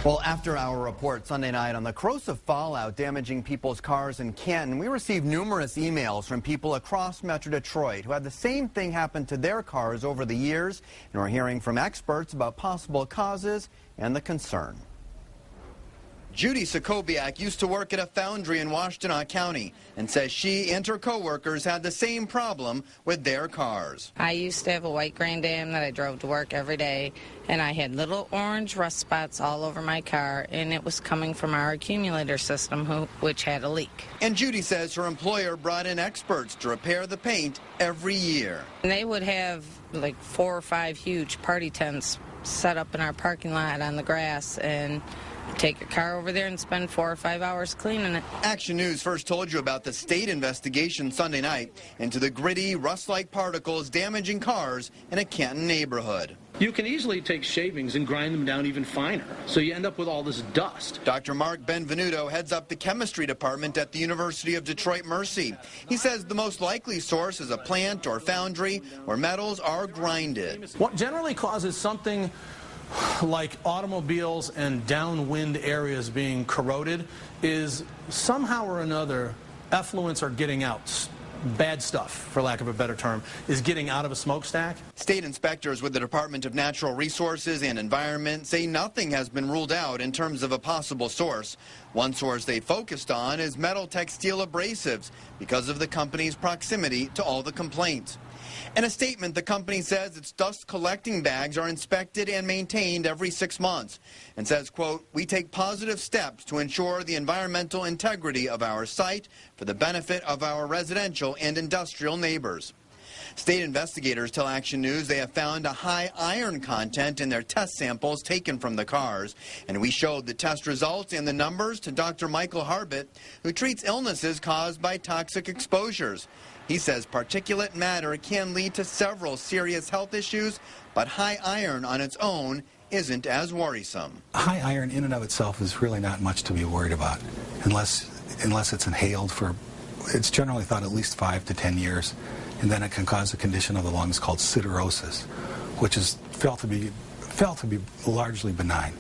Well, after our report Sunday night on the corrosive fallout damaging people's cars in Canton, we received numerous emails from people across Metro Detroit who had the same thing happen to their cars over the years, and we're hearing from experts about possible causes and the concern. Judy Sokobiak used to work at a foundry in Washtenaw County and says she and her co-workers had the same problem with their cars. I used to have a white Grand Am that I drove to work every day, and I had little orange rust spots all over my car, and it was coming from our accumulator system, which had a leak. And Judy says her employer brought in experts to repair the paint every year. And they would have like 4 or 5 huge party tents set up in our parking lot on the grass, and take your car over there and spend 4 or 5 hours cleaning it. Action News first told you about the state investigation Sunday night into the gritty, rust-like particles damaging cars in a Canton neighborhood. You can easily take shavings and grind them down even finer, so you end up with all this dust. Dr. Mark Benvenuto heads up the chemistry department at the University of Detroit Mercy. He says the most likely source is a plant or foundry where metals are grinded. What generally causes something like automobiles and downwind areas being corroded is somehow or another effluents are getting out. Bad stuff, for lack of a better term, is getting out of a smokestack. State inspectors with the Department of Natural Resources and Environment say nothing has been ruled out in terms of a possible source. One source they focused on is metal textile abrasives because of the company's proximity to all the complaints. In a statement, the company says its dust collecting bags are inspected and maintained every 6 months and says, quote, "We take positive steps to ensure the environmental integrity of our site for the benefit of our residential and industrial neighbors." State investigators tell Action News they have found a high iron content in their test samples taken from the cars. And we showed the test results and the numbers to Dr. Michael Harbit, who treats illnesses caused by toxic exposures. He says particulate matter can lead to several serious health issues, but high iron on its own isn't as worrisome. High iron in and of itself is really not much to be worried about, unless it's inhaled for, it's generally thought at least 5 to 10 years. And then it can cause a condition of the lungs called siderosis, which is felt to be largely benign.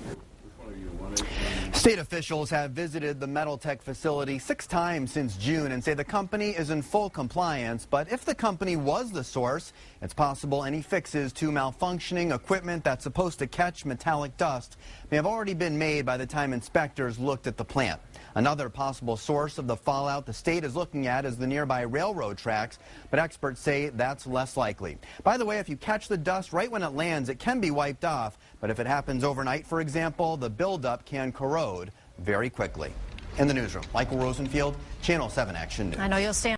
State officials have visited the Metal Tech facility 6 times since June and say the company is in full compliance. But if the company was the source, it's possible any fixes to malfunctioning equipment that's supposed to catch metallic dust may have already been made by the time inspectors looked at the plant. Another possible source of the fallout the state is looking at is the nearby railroad tracks, but experts say that's less likely. By the way, if you catch the dust right when it lands, it can be wiped off, but if it happens overnight, for example, the buildup can corrode very quickly. In the newsroom, Michael Rosenfield, Channel 7 Action News. I know you'll stand